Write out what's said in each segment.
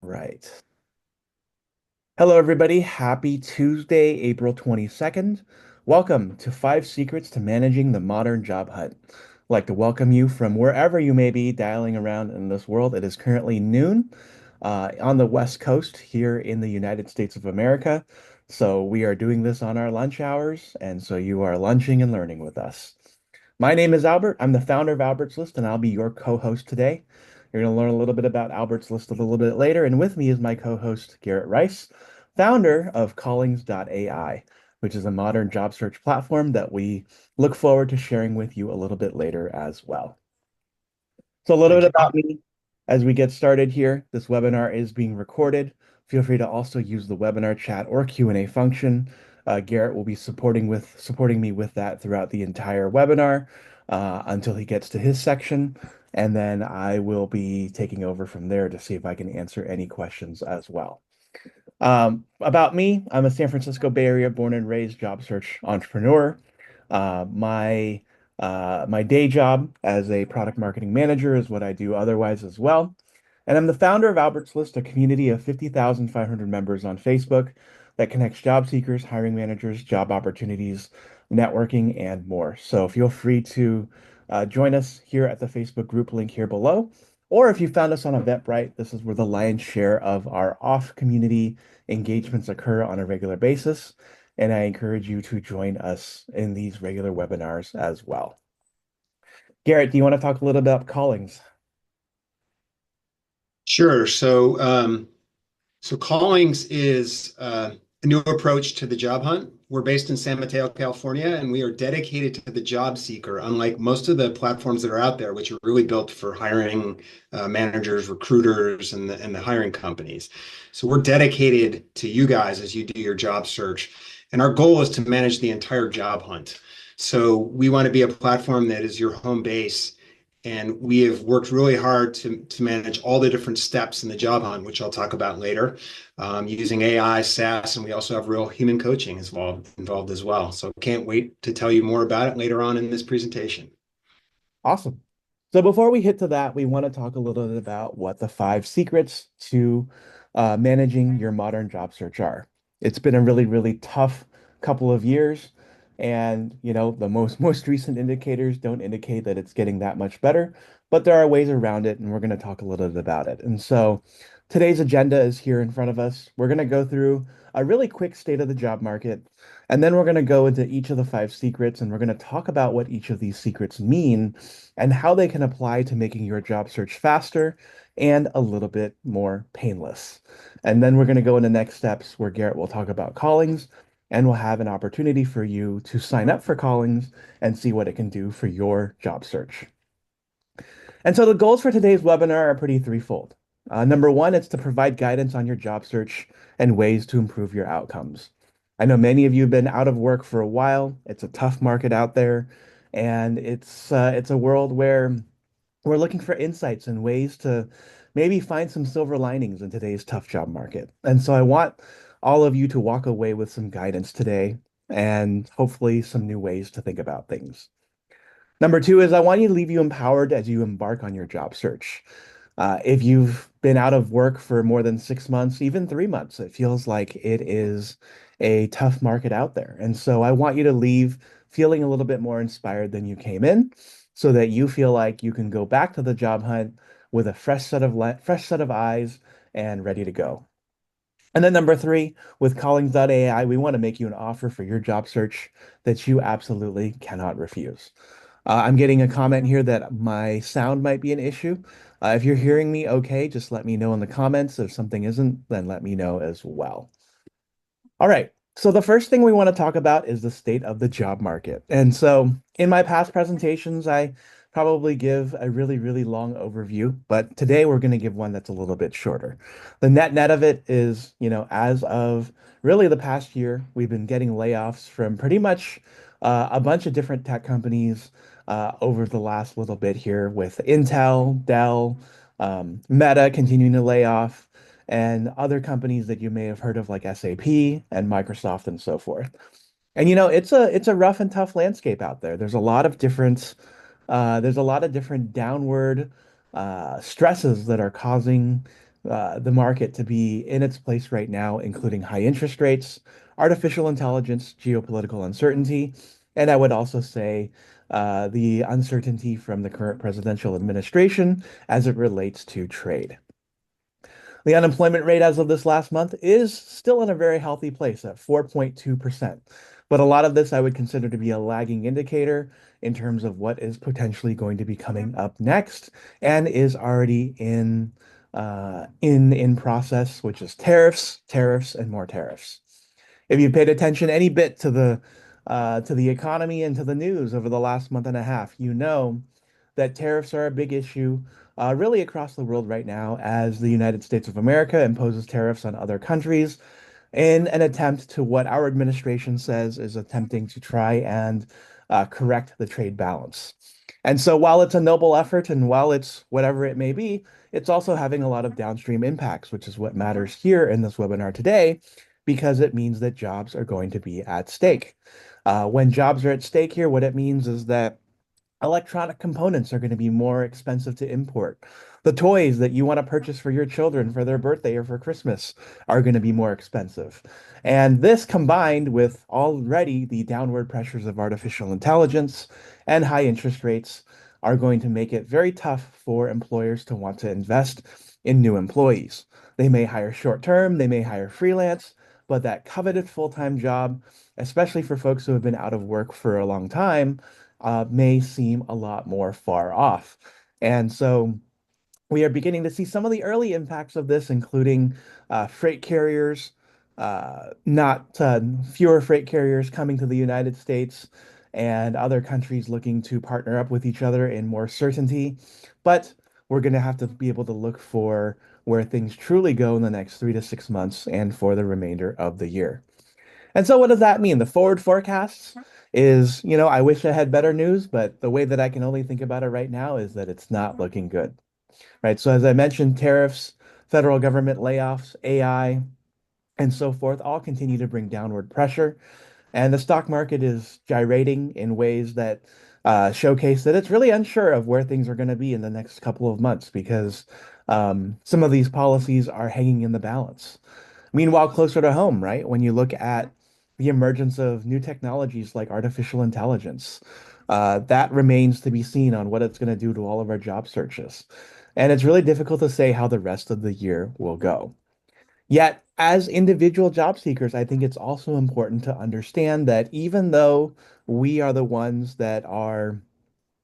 Right. Hello, everybody. Happy Tuesday, April 22nd. Welcome to Five Secrets to Managing the Modern Job Hunt. I'd like to welcome you from wherever you may be dialing around in this world. It is currently noon on the West Coast here in the United States of America. So we are doing this on our lunch hours, and so you are lunching and learning with us. My name is Albert. I'm the founder of Albert's List, and I'll be your co-host today. You're going to learn a little bit about Albert's List a little bit later, and with me is my co-host, Garrett Rice, founder of Callings.ai, which is a modern job search platform that we look forward to sharing with you a little bit later as well. So a little bit about Job. me as we get started here. This webinar is being recorded. Feel free to also use the webinar chat or Q&A function. Garrett will be supporting me with that throughout the entire webinar until he gets to his section, and then I will be taking over from there to see if I can answer any questions as well. About me, I'm a San Francisco Bay Area born and raised job search entrepreneur. My day job as a product marketing manager is what I do otherwise as well. And I'm the founder of Albert's List, a community of 50,500 members on Facebook that connects job seekers, hiring managers, job opportunities, networking, and more. So feel free to join us here at the Facebook group link here below. Or if you found us on Eventbrite, this is where the lion's share of our off community engagements occur on a regular basis. And I encourage you to join us in these regular webinars as well. Garrett, do you want to talk a little bit about callings? Sure. So Callings is a new approach to the job hunt. We're based in San Mateo, California, and we are dedicated to the job seeker, unlike most of the platforms that are out there, which are really built for hiring managers, recruiters, and the hiring companies. So we're dedicated to you guys as you do your job search. And our goal is to manage the entire job hunt. So we want to be a platform that is your home base. And we have worked really hard to manage all the different steps in the job hunt, which I'll talk about later, using AI, SaaS, and we also have real human coaching involved as well. So can't wait to tell you more about it later on in this presentation. Awesome. So before we hit to that, we want to talk a little bit about what the five secrets to managing your modern job search are. It's been a really, really tough couple of years, and the most recent indicators don't indicate that it's getting that much better, but there are ways around it, and we're going to talk a little bit about it. And so today's agenda is here in front of us. We're going to go through a really quick state of the job market, and then we're going to go into each of the five secrets, and we're going to talk about what each of these secrets mean and how they can apply to making your job search faster and a little bit more painless. And then we're going to go into next steps where Garrett will talk about callings, and we'll have an opportunity for you to sign up for callings and see what it can do for your job search. And so the goals for today's webinar are pretty threefold. Number one, it's to provide guidance on your job search and ways to improve your outcomes. I know many of you have been out of work for a while. It's a tough market out there, and it's a world where we're looking for insights and ways to maybe find some silver linings in today's tough job market. And so I want all of you to walk away with some guidance today and hopefully some new ways to think about things. Number two is I want you to leave you empowered as you embark on your job search. If you've been out of work for more than 6 months, even 3 months, it feels like it is a tough market out there. And so I want you to leave feeling a little bit more inspired than you came in so that you feel like you can go back to the job hunt with a fresh set of eyes and ready to go. And then number three, with Callings.ai, we want to make you an offer for your job search that you absolutely cannot refuse. I'm getting a comment here that my sound might be an issue. If you're hearing me okay, just let me know in the comments. If something isn't, then let me know as well. All right. So the first thing we want to talk about is the state of the job market. And so in my past presentations, I probably give a really, really long overview, but today we're going to give one that's a little bit shorter. The net of it is, as of really the past year, we've been getting layoffs from pretty much a bunch of different tech companies over the last little bit here with Intel, Dell, Meta continuing to lay off and other companies that you may have heard of like SAP and Microsoft and so forth. And it's a rough and tough landscape out there. There's a lot of different downward stresses that are causing the market to be in its place right now, including high interest rates, artificial intelligence, geopolitical uncertainty, and I would also say the uncertainty from the current presidential administration as it relates to trade. The unemployment rate as of this last month is still in a very healthy place at 4.2%. But a lot of this I would consider to be a lagging indicator in terms of what is potentially going to be coming up next and is already in process, which is tariffs, tariffs, and more tariffs. If you paid attention any bit to the economy and to the news over the last month and a half, you know that tariffs are a big issue really across the world right now as the United States of America imposes tariffs on other countries in an attempt to what our administration says is attempting to try and correct the trade balance. And so while it's a noble effort and while it's whatever it may be, it's also having a lot of downstream impacts, which is what matters here in this webinar today, because it means that jobs are going to be at stake. When jobs are at stake here, what it means is that electronic components are going to be more expensive to import. The toys that you want to purchase for your children for their birthday or for Christmas are going to be more expensive. And this combined with already the downward pressures of artificial intelligence and high interest rates are going to make it very tough for employers to want to invest in new employees. They may hire short term, they may hire freelance, but that coveted full-time job, especially for folks who have been out of work for a long time, may seem a lot more far off. And so we are beginning to see some of the early impacts of this, including freight carriers, not fewer freight carriers coming to the United States and other countries looking to partner up with each other in more certainty. But we're going to have to be able to look for where things truly go in the next 3 to 6 months and for the remainder of the year. And so what does that mean? The forward forecasts is, I wish I had better news, but the way that I can only think about it right now is that it's not looking good, right? So as I mentioned, tariffs, federal government layoffs, AI, and so forth all continue to bring downward pressure. And the stock market is gyrating in ways that showcase that it's really unsure of where things are going to be in the next couple of months because some of these policies are hanging in the balance. Meanwhile, closer to home, right? When you look at the emergence of new technologies like artificial intelligence, that remains to be seen on what it's going to do to all of our job searches. And it's really difficult to say how the rest of the year will go. Yet, as individual job seekers, I think it's also important to understand that even though we are the ones uh,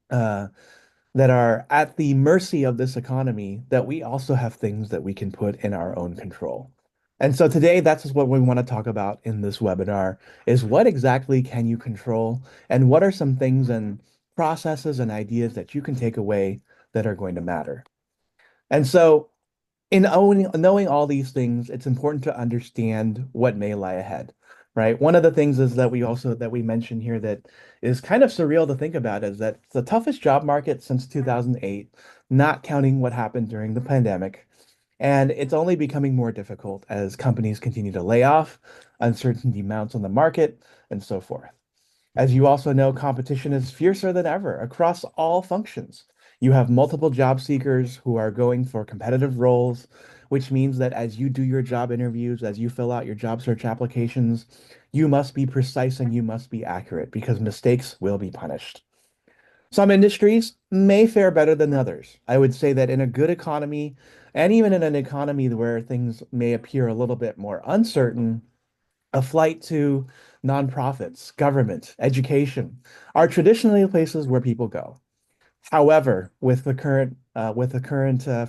that are at the mercy of this economy, that we also have things that we can put in our own control. And so today, that's what we want to talk about in this webinar is what exactly can you control and what are some things and processes and ideas that you can take away that are going to matter. And so knowing all these things, it's important to understand what may lie ahead, right? One of the things is that we mentioned here that is kind of surreal to think about is that it's the toughest job market since 2008, not counting what happened during the pandemic. And it's only becoming more difficult as companies continue to lay off, uncertainty mounts on the market, and so forth. As you also know, competition is fiercer than ever across all functions. You have multiple job seekers who are going for competitive roles, which means that as you do your job interviews, as you fill out your job search applications, you must be precise and you must be accurate because mistakes will be punished. Some industries may fare better than others. I would say that in a good economy, and even in an economy where things may appear a little bit more uncertain, a flight to nonprofits, government, education are traditionally places where people go. However, with the current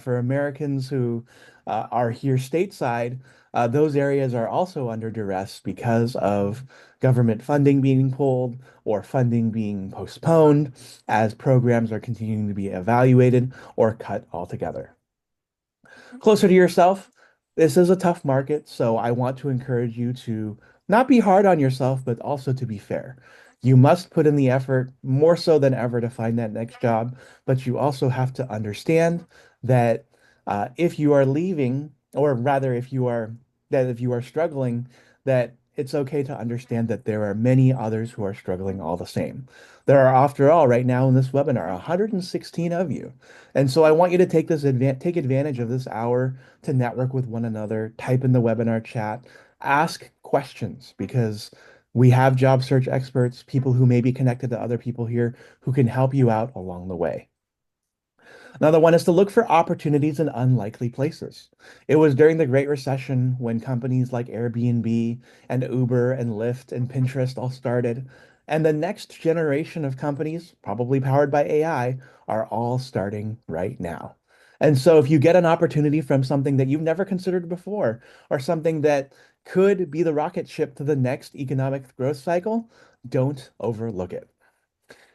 for Americans who are here stateside, those areas are also under duress because of government funding being pulled or funding being postponed as programs are continuing to be evaluated or cut altogether. Closer to yourself, this is a tough market, so I want to encourage you to not be hard on yourself, but also to be fair. You must put in the effort more so than ever to find that next job, but you also have to understand that if you are leaving, or rather, if you are struggling, that it's okay to understand that there are many others who are struggling all the same. There are, after all, right now in this webinar, 116 of you. And so I want you to take advantage of this hour to network with one another, type in the webinar chat, ask questions because we have job search experts, people who may be connected to other people here who can help you out along the way. Another one is to look for opportunities in unlikely places. It was during the Great Recession when companies like Airbnb and Uber and Lyft and Pinterest all started. And the next generation of companies, probably powered by AI, are all starting right now. And so if you get an opportunity from something that you've never considered before, or something that could be the rocket ship to the next economic growth cycle, don't overlook it.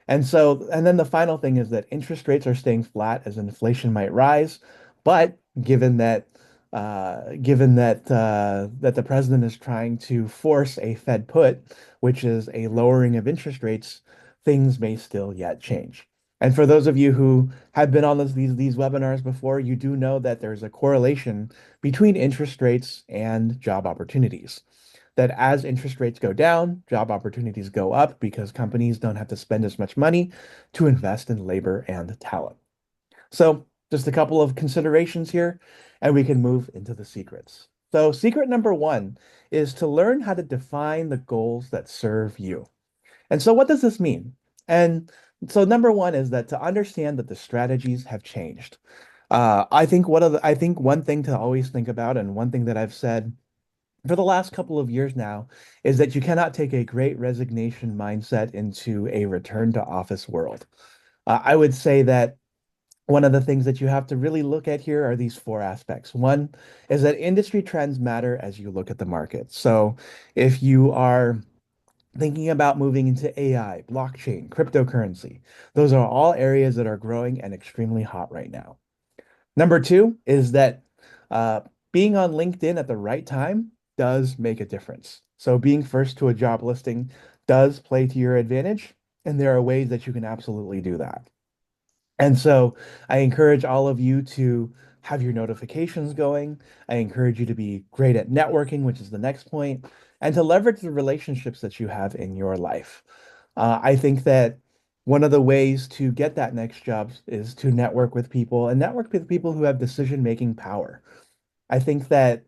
And then the final thing is that interest rates are staying flat as inflation might rise. But given that the president is trying to force a Fed put, which is a lowering of interest rates, things may still yet change. And for those of you who have been on these webinars before, you do know that there's a correlation between interest rates and job opportunities that as interest rates go down, job opportunities go up because companies don't have to spend as much money to invest in labor and talent. So, just a couple of considerations here, and we can move into the secrets. So, secret number one is to learn how to define the goals that serve you. And so, what does this mean? And so, number one is that to understand that the strategies have changed. I think one thing to always think about, and one thing that I've said for the last couple of years now is that you cannot take a great resignation mindset into a return to office world. I would say that one of the things that you have to really look at here are these four aspects. One is that industry trends matter as you look at the market. So if you are thinking about moving into AI, blockchain, cryptocurrency, those are all areas that are growing and extremely hot right now. Number two is that uh, being on LinkedIn at the right time does make a difference. So being first to a job listing does play to your advantage, and there are ways that you can absolutely do that. And so I encourage all of you to have your notifications going. I encourage you to be great at networking, which is the next point, and to leverage the relationships that you have in your life. I think that one of the ways to get that next job is to network with people and network with people who have decision-making power. I think that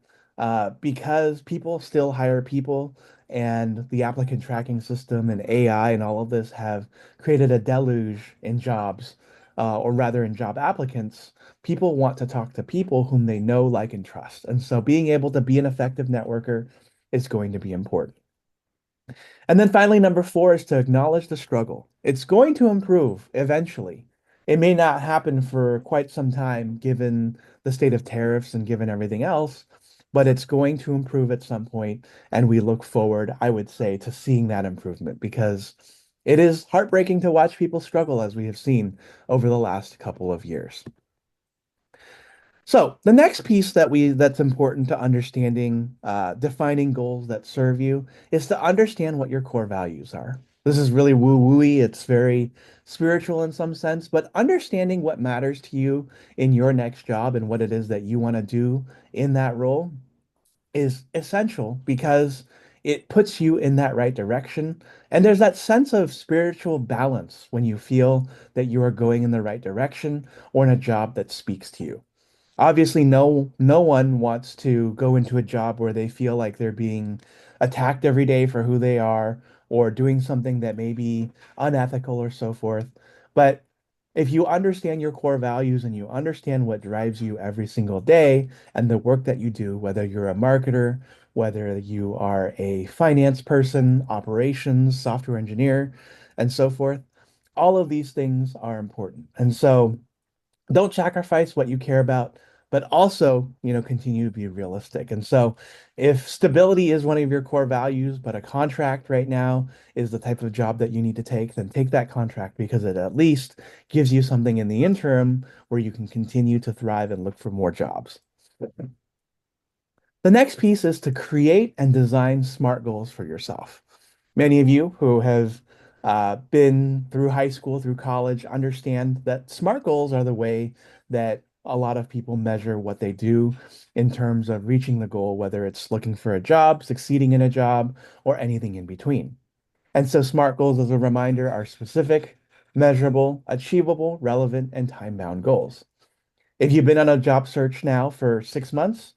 because people still hire people and the applicant tracking system and AI and all of this have created a deluge in jobs, or rather in job applicants, people want to talk to people whom they know, like, and trust. And so being able to be an effective networker is going to be important. And then finally, number four is to acknowledge the struggle. It's going to improve eventually. It may not happen for quite some time, given the state of tariffs and given everything else, but it's going to improve at some point, and we look forward, I would say, to seeing that improvement because it is heartbreaking to watch people struggle as we have seen over the last couple of years. So the next piece that's important to understanding, defining goals that serve you is to understand what your core values are. This is really woo-wooey. It's very spiritual in some sense, but understanding what matters to you in your next job and what it is that you want to do in that role is essential because it puts you in that right direction. And there's that sense of spiritual balance when you feel that you are going in the right direction or in a job that speaks to you. Obviously, no one wants to go into a job where they feel like they're being attacked every day for who they are or doing something that may be unethical or so forth. But if you understand your core values and you understand what drives you every single day and the work that you do, whether you're a marketer, whether you are a finance person, operations, software engineer, and so forth, all of these things are important. And so don't sacrifice what you care about, but also, continue to be realistic. And so, if stability is one of your core values, but a contract right now is the type of job that you need to take, then take that contract because it at least gives you something in the interim where you can continue to thrive and look for more jobs. The next piece is to create and design SMART goals for yourself. Many of you who have been through high school, through college, understand that SMART goals are the way that a lot of people measure what they do in terms of reaching the goal, whether it's looking for a job, succeeding in a job, or anything in between. And so SMART goals, as a reminder, are specific, measurable, achievable, relevant, and time-bound goals. If you've been on a job search now for 6 months,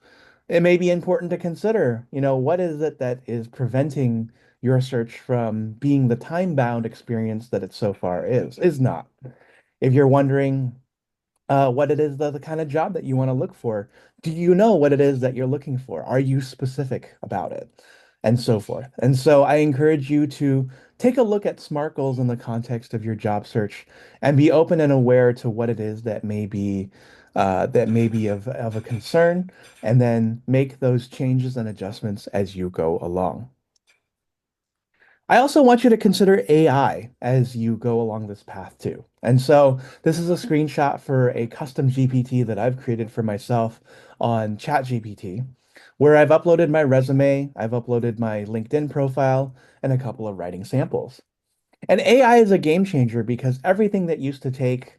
it may be important to consider, what is it that is preventing your search from being the time-bound experience that it so far is not. If you're wondering what it is, the kind of job that you want to look for. Do you know what it is that you're looking for? Are you specific about it? And so forth. And so I encourage you to take a look at SMART goals in the context of your job search and be open and aware to what it is that may be of a concern, and then make those changes and adjustments as you go along. I also want you to consider AI as you go along this path too. And so this is a screenshot for a custom GPT that I've created for myself on ChatGPT, where I've uploaded my resume, I've uploaded my LinkedIn profile, and a couple of writing samples. And AI is a game changer because everything that used to take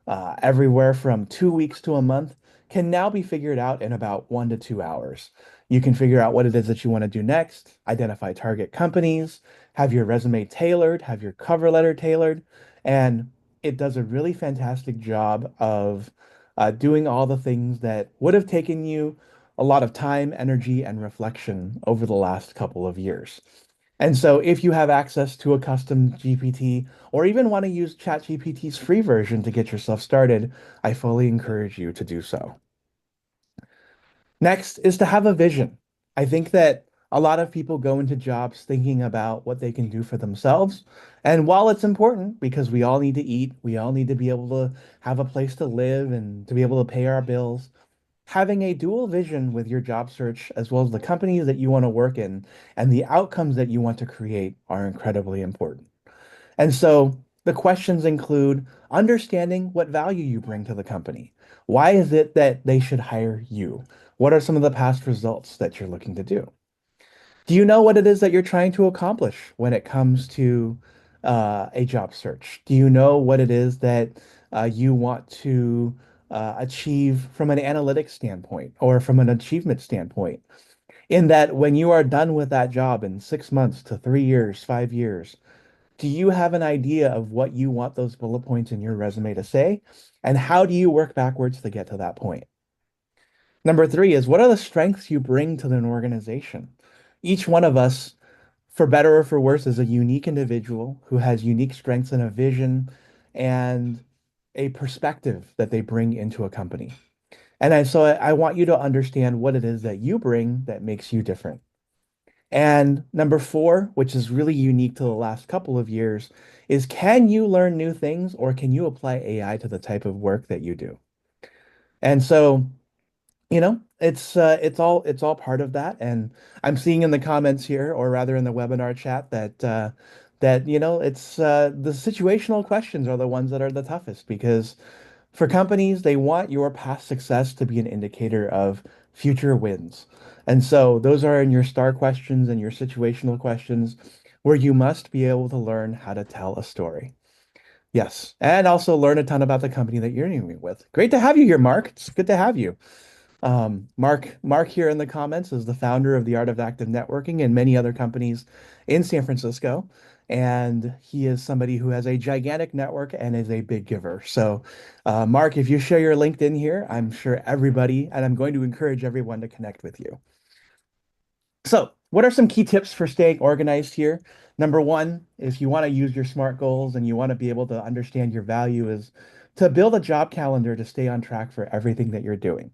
everywhere from 2 weeks to a month can now be figured out in about 1 to 2 hours. You can figure out what it is that you want to do next, identify target companies, have your resume tailored, have your cover letter tailored, and it does a really fantastic job of doing all the things that would have taken you a lot of time, energy, and reflection over the last couple of years. And so if you have access to a custom GPT or even want to use ChatGPT's free version to get yourself started, I fully encourage you to do so. Next is to have a vision. I think that a lot of people go into jobs thinking about what they can do for themselves. And while it's important because we all need to eat, we all need to be able to have a place to live and to be able to pay our bills, having a dual vision with your job search, as well as the companies that you want to work in and the outcomes that you want to create, are incredibly important. And so the questions include understanding what value you bring to the company. Why is it that they should hire you? What are some of the past results that you're looking to do? Do you know what it is that you're trying to accomplish when it comes to a job search? Do you know what it is that you want to achieve from an analytics standpoint or from an achievement standpoint? In that, when you are done with that job in 6 months to 3 years, 5 years, do you have an idea of what you want those bullet points in your resume to say? And how do you work backwards to get to that point? Number three is, what are the strengths you bring to an organization? Each one of us, for better or for worse, is a unique individual who has unique strengths and a vision and a perspective that they bring into a company. And I want you to understand what it is that you bring that makes you different. And number four, which is really unique to the last couple of years, is can you learn new things or can you apply AI to the type of work that you do? And so, it's all part of that. And I'm seeing in the comments here, or rather in the webinar chat, that it's the situational questions are the ones that are the toughest because for companies, they want your past success to be an indicator of future wins. And so those are in your star questions and your situational questions where you must be able to learn how to tell a story. Yes, and also learn a ton about the company that you're interviewing with. Great to have you here, Mark. It's good to have you. Mark here in the comments is the founder of the Art of Active Networking and many other companies in San Francisco. And he is somebody who has a gigantic network and is a big giver. So, Mark, if you share your LinkedIn here, I'm sure everybody, and I'm going to encourage everyone to connect with you. So, what are some key tips for staying organized here? Number one, if you want to use your SMART goals and you want to be able to understand your value, is to build a job calendar to stay on track for everything that you're doing.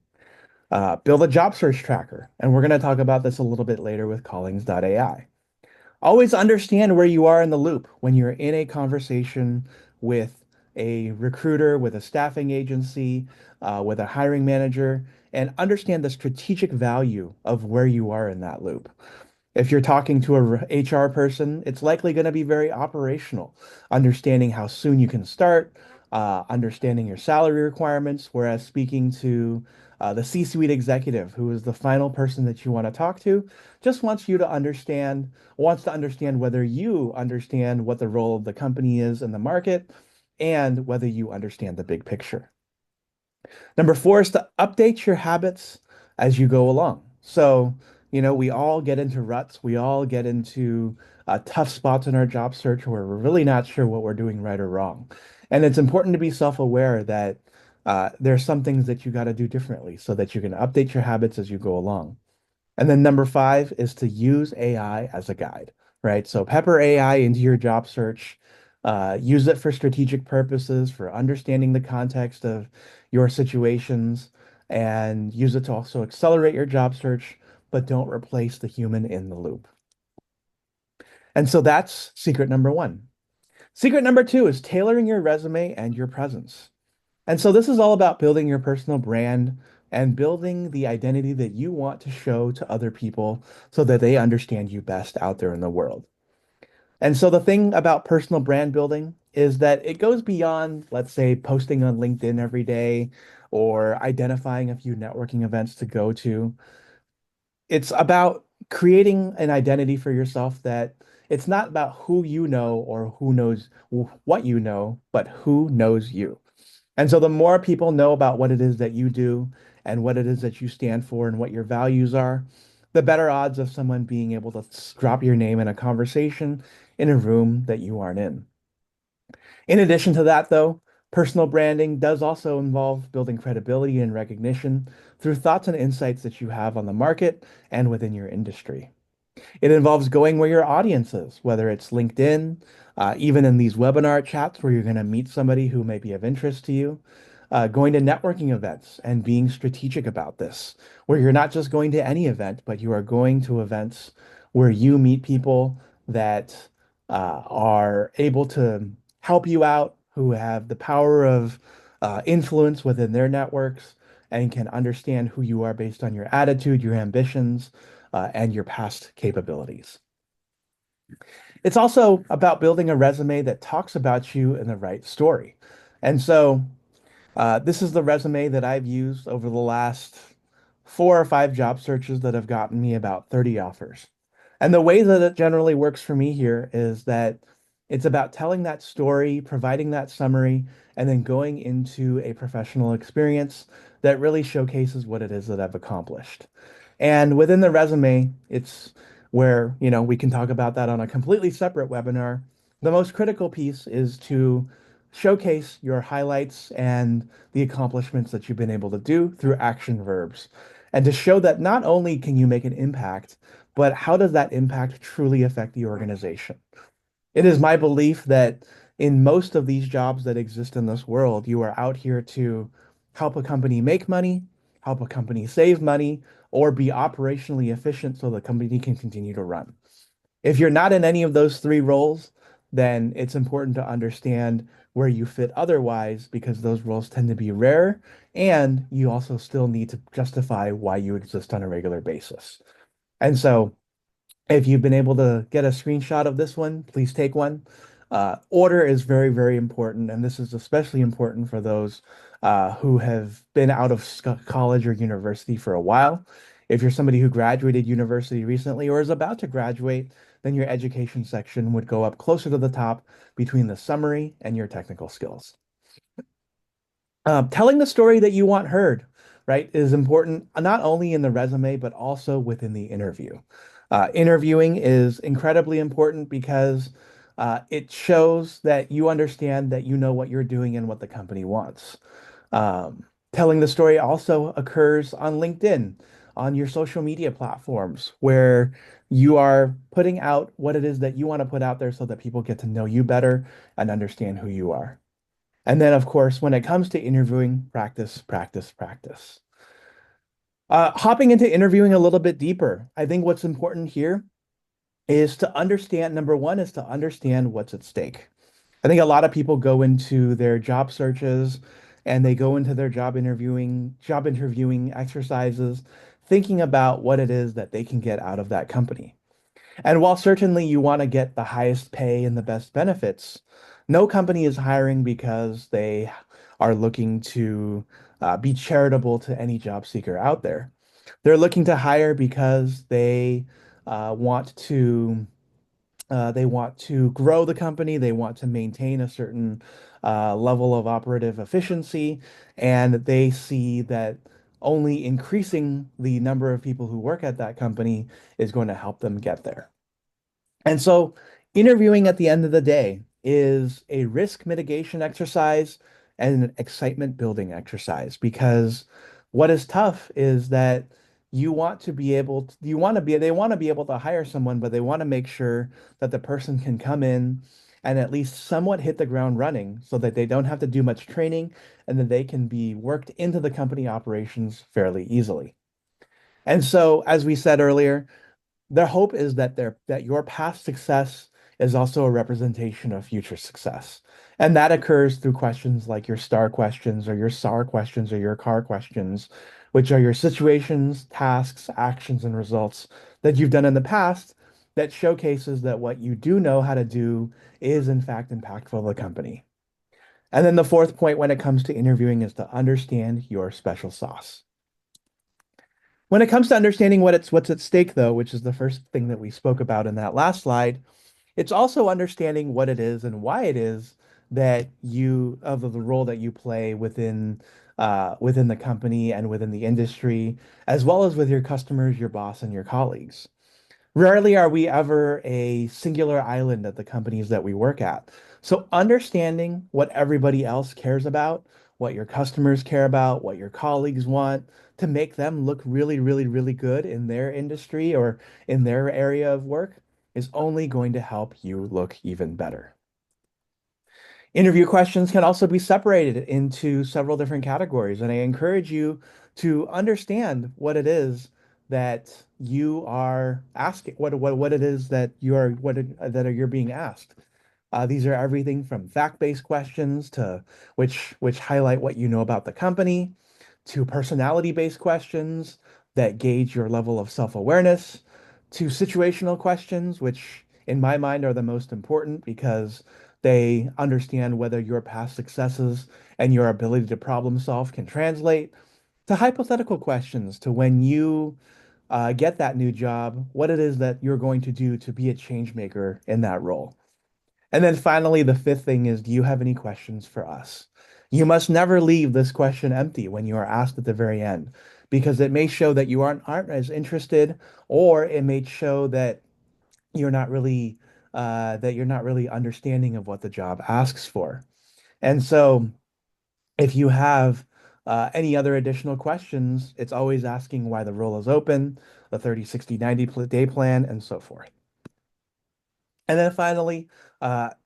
Build a job search tracker. And we're going to talk about this a little bit later with Callings.ai. Always understand where you are in the loop when you're in a conversation with a recruiter, with a staffing agency, with a hiring manager, and understand the strategic value of where you are in that loop. If you're talking to a HR person, it's likely going to be very operational, understanding how soon you can start, understanding your salary requirements, whereas speaking to the C-suite executive, who is the final person that you want to talk to, just wants to understand whether you understand what the role of the company is in the market and whether you understand the big picture. Number four is to update your habits as you go along. So, we all get into ruts. We all get into tough spots in our job search where we're really not sure what we're doing right or wrong. And it's important to be self-aware that there's some things that you got to do differently so that you can update your habits as you go along. And then number five is to use AI as a guide, right? So pepper AI into your job search, use it for strategic purposes, for understanding the context of your situations, and use it to also accelerate your job search, but don't replace the human in the loop. And so that's secret number one. Secret number two is tailoring your resume and your presence. And so this is all about building your personal brand and building the identity that you want to show to other people so that they understand you best out there in the world. And so the thing about personal brand building is that it goes beyond, let's say, posting on LinkedIn every day or identifying a few networking events to go to. It's about creating an identity for yourself that it's not about who you know or who knows what you know, but who knows you. And so the more people know about what it is that you do and what it is that you stand for and what your values are, the better odds of someone being able to drop your name in a conversation in a room that you aren't in. In addition to that, though, personal branding does also involve building credibility and recognition through thoughts and insights that you have on the market and within your industry. It involves going where your audience is, whether it's LinkedIn, even in these webinar chats where you're going to meet somebody who may be of interest to you, going to networking events and being strategic about this, where you're not just going to any event, but you are going to events where you meet people that are able to help you out, who have the power of influence within their networks and can understand who you are based on your attitude, your ambitions, and your past capabilities. It's also about building a resume that talks about you in the right story. And so this is the resume that I've used over the last 4 or 5 job searches that have gotten me about 30 offers. And the way that it generally works for me here is that it's about telling that story, providing that summary, and then going into a professional experience that really showcases what it is that I've accomplished. And within the resume, it's where, we can talk about that on a completely separate webinar. The most critical piece is to showcase your highlights and the accomplishments that you've been able to do through action verbs. And to show that not only can you make an impact, but how does that impact truly affect the organization? It is my belief that in most of these jobs that exist in this world, you are out here to help a company make money, help a company save money, or be operationally efficient so the company can continue to run. If you're not in any of those three roles, then it's important to understand where you fit otherwise because those roles tend to be rare and you also still need to justify why you exist on a regular basis. And so if you've been able to get a screenshot of this one, please take one. Order is very, very important, and this is especially important for those who have been out of college or university for a while. If you're somebody who graduated university recently or is about to graduate, then your education section would go up closer to the top between the summary and your technical skills. Telling the story that you want heard, right, is important not only in the resume, but also within the interview. Interviewing is incredibly important because it shows that you understand that you know what you're doing and what the company wants. Telling the story also occurs on LinkedIn, on your social media platforms, where you are putting out what it is that you want to put out there so that people get to know you better and understand who you are. And then, of course, when it comes to interviewing, practice, practice, practice. Hopping into interviewing a little bit deeper, I think what's important here is to understand, number one, is to understand what's at stake. I think a lot of people go into their job searches and they go into their job interviewing exercises, thinking about what it is that they can get out of that company. And while certainly you want to get the highest pay and the best benefits, no company is hiring because they are looking to be charitable to any job seeker out there. They're looking to hire because they want to They want to grow the company. They want to maintain a certain level of operative efficiency, and they see that only increasing the number of people who work at that company is going to help them get there. And so, interviewing at the end of the day is a risk mitigation exercise and an excitement building exercise because what is tough is that you want to be, they want to be able to hire someone, but they want to make sure that the person can come in and at least somewhat hit the ground running so that they don't have to do much training and that they can be worked into the company operations fairly easily. And so, as we said earlier, their hope is that your past success is also a representation of future success. And that occurs through questions like your STAR questions or your SAR questions or your CAR questions, which are your situations, tasks, actions, and results that you've done in the past that showcases that what you do know how to do is in fact impactful to the company. And then the fourth point when it comes to interviewing is to understand your special sauce. When it comes to understanding what's at stake, though, which is the first thing that we spoke about in that last slide, it's also understanding what it is and why it is that the role that you play within the company and within the industry, as well as with your customers, your boss, and your colleagues. Rarely are we ever a singular island at the companies that we work at. So understanding what everybody else cares about, what your customers care about, what your colleagues want to make them look really, really, really good in their industry or in their area of work is only going to help you look even better. Interview questions can also be separated into several different categories, and I encourage you to understand what it is that you are asking, what it is that you're being asked. These are everything from fact-based questions to which highlight what you know about the company, to personality-based questions that gauge your level of self-awareness, to situational questions, which in my mind are the most important because they understand whether your past successes and your ability to problem solve can translate, to hypothetical questions, to when you get that new job, what it is that you're going to do to be a change maker in that role. And then finally, the fifth thing is, do you have any questions for us? You must never leave this question empty when you are asked at the very end, because it may show that you aren't as interested, or it may show that you're not really you're not really understanding of what the job asks for. And so, if you have any other additional questions, it's always asking why the role is open, the 30, 60, 90 day plan, and so forth. And then finally,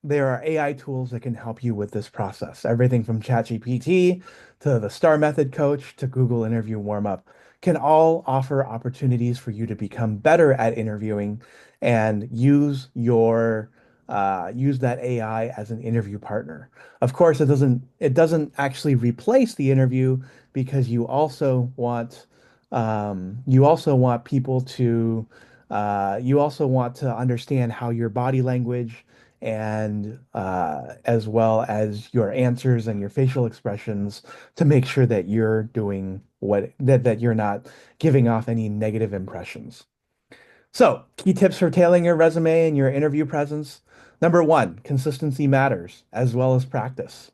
there are AI tools that can help you with this process. Everything from ChatGPT to the STAR Method Coach to Google Interview Warmup can all offer opportunities for you to become better at interviewing and use that AI as an interview partner. Of course, it doesn't actually replace the interview because you also want people to you also want to understand how your body language and as well as your answers and your facial expressions to make sure that you're doing that you're not giving off any negative impressions. So, key tips for tailoring your resume and your interview presence. Number one, consistency matters as well as practice.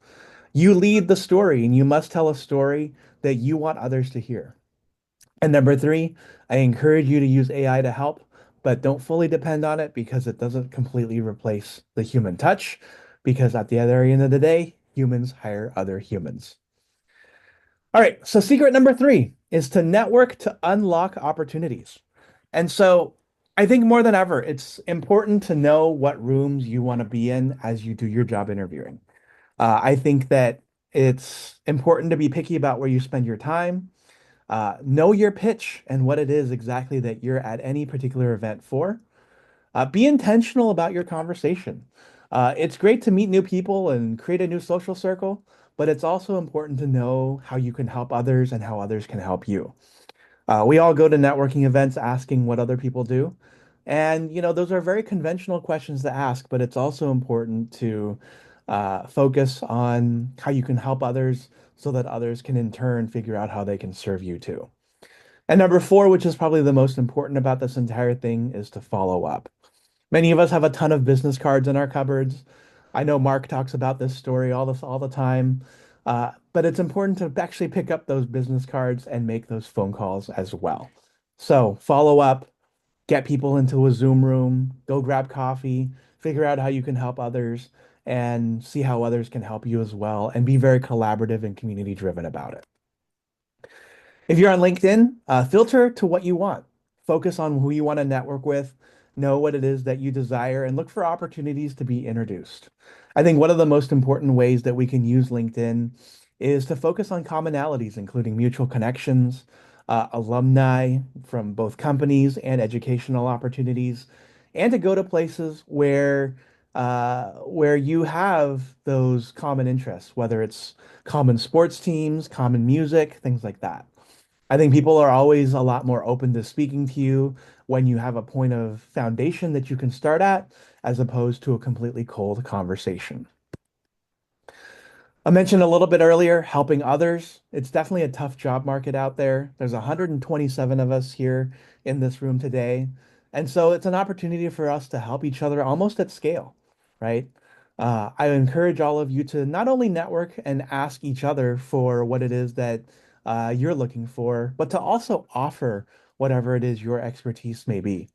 You lead the story and you must tell a story that you want others to hear. And number three, I encourage you to use AI to help, but don't fully depend on it because it doesn't completely replace the human touch. Because at the other end of the day, humans hire other humans. All right, so secret number three is to network to unlock opportunities. And so I think more than ever, it's important to know what rooms you want to be in as you do your job interviewing. I think that it's important to be picky about where you spend your time. Know your pitch and what it is exactly that you're at any particular event for. Be intentional about your conversation. It's great to meet new people and create a new social circle, but it's also important to know how you can help others and how others can help you. We all go to networking events asking what other people do. And, those are very conventional questions to ask, but it's also important to focus on how you can help others so that others can in turn figure out how they can serve you too. And number four, which is probably the most important about this entire thing, is to follow up. Many of us have a ton of business cards in our cupboards. I know Mark talks about this story all the time. But it's important to actually pick up those business cards and make those phone calls as well. So follow up, get people into a Zoom room, go grab coffee, figure out how you can help others, and see how others can help you as well, and be very collaborative and community driven about it. If you're on LinkedIn, filter to what you want. Focus on who you want to network with, know what it is that you desire, and look for opportunities to be introduced. I think one of the most important ways that we can use LinkedIn is to focus on commonalities, including mutual connections, alumni from both companies and educational opportunities, and to go to places where you have those common interests, whether it's common sports teams, common music, things like that. I think people are always a lot more open to speaking to you when you have a point of foundation that you can start at, as opposed to a completely cold conversation. I mentioned a little bit earlier, helping others. It's definitely a tough job market out there. There's 127 of us here in this room today. And so it's an opportunity for us to help each other almost at scale, right? I encourage all of you to not only network and ask each other for what it is that you're looking for, but to also offer whatever it is your expertise may be.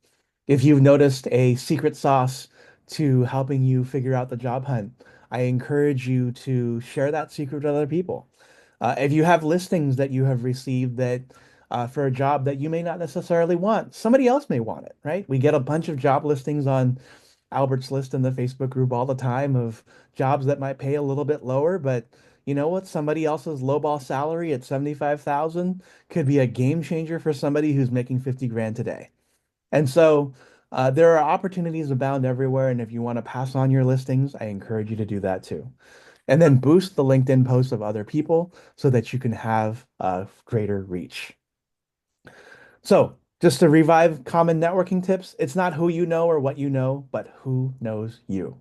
If you've noticed a secret sauce to helping you figure out the job hunt, I encourage you to share that secret with other people. If you have listings that you have received that for a job that you may not necessarily want, somebody else may want it, right? We get a bunch of job listings on Albert's list in the Facebook group all the time of jobs that might pay a little bit lower, but you know what? Somebody else's lowball salary at 75,000 could be a game changer for somebody who's making 50 grand today. And so there are opportunities abound everywhere. And if you want to pass on your listings, I encourage you to do that too. And then boost the LinkedIn posts of other people so that you can have greater reach. So just to revive common networking tips, it's not who you know or what you know, but who knows you.